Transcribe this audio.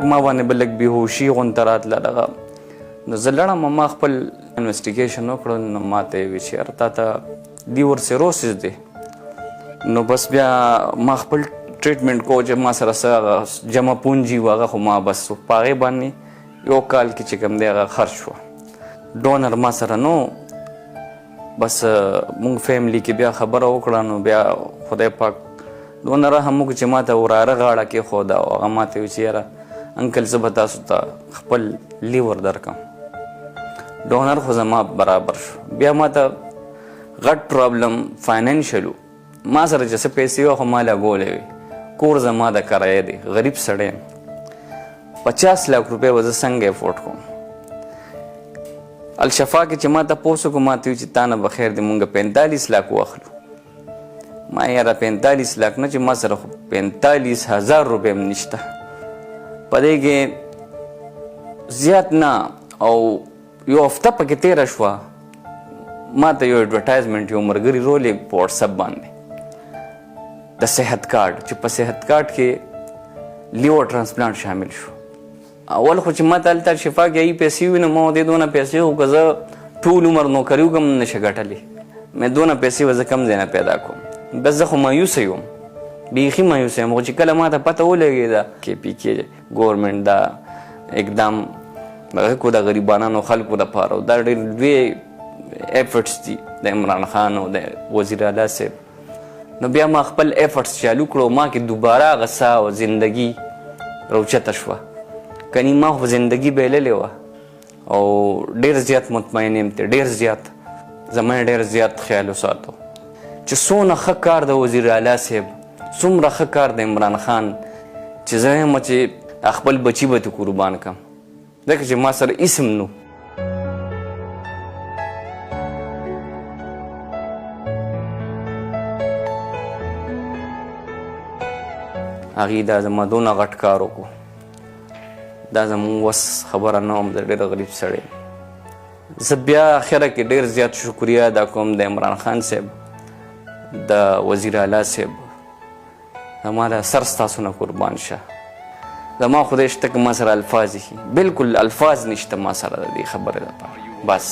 ما باندې به لږ بېهوشي غونته راتله دغه نو زه لړم ما خپل انویسټیګیشن وکړو نو ما ته یې وویل چې یاره تا ته لیورسیروسس دی نو بس بیا ما خپل ټریټمنټ کو چې ما سره څه هغه جمع پونجي و هغه خو ما بس په هغې باندې یو کال کې چې کوم دی هغه خرچ شوه ډونر ما سره نو بس مونږ فیملی کې بیا خبره وکړه نو بیا خدای پاک دونه رحم وکړو چې ما ته وراره غاړه کېښوده او هغه ما ته ویل چې یاره انکل زه به تاسو ته خپل لیور درکم ډونر خو زما برابر شو بیا ما ته غټ پرابلم فاینانشل ما سره چې څه پیسې وه خو ما لګولې وي کور زما د کرایه دی غریب سړی یم 50 लाख روپۍ به زه څنګه افورډ کوم الشفا کې چې ما تپوس وکړو ما ته ویل چې تا نه به خیر دی مونږ 45 लाख واخلو ما یاره 45 लाख نه چې ما سره خو 45,000 روپۍ هم نشته په دې کې زیات نه او یو هفته پکې تېره شوه ما ته یو اډورټایزمنټ یو ملګري رولې په واټساپ باندې د صحت کارډ چې په صحت کارډ کې لیور ټرانسپلانټ شامل شو اول خو چې ما ته هلته شفا کې ای پیسې وي نو ما دې دونه پیسې خو که زه ټول عمر نوکري وکړم نشه ګټلې مې دونه پیسې به زه کم ځای نه پیدا کوم بس زه خو مایوسه یم بیخي مایوسه یم خو چې کله ما ته پته ولګېده کې پی کې ګورمنټ دا اقدام هغه کو د غریبانو خلکو دپاره دا ډېر لوی ایفرټس دي د عمران خان او د وزیر اعلی صاحب نو بیا ما خپل ایفرټس چالو کړو ما کې دوباره هغه ساه او زندګي روچته شوه کنی ما خو زندګي بایللې وه او ډېر زیات مطمئن یم ډېر زیات زما ډېر زیات خیال وساتو چې څونه ښه کار د وزیر اعلی صاحب څومره ښه کار د عمران خان چې زه یم چې خپل بچي به ته قربان کړم ځکه چې ما سره اسم نو هغې دا زما دونه غټ کار وکړو دا زموږ وس خبره نه وم زه ډېر غریب سړی زه بیا اخره کې ډېر زیات شکریه ادا کوم د عمران خان صاحب د وزیر اعلی صاحب زما د سر ستاسو نه قربان شه زما خدای شته که ما سره الفاظ ایښي بلکل الفاظ نشته ما سره د دې خبرې لپاره بس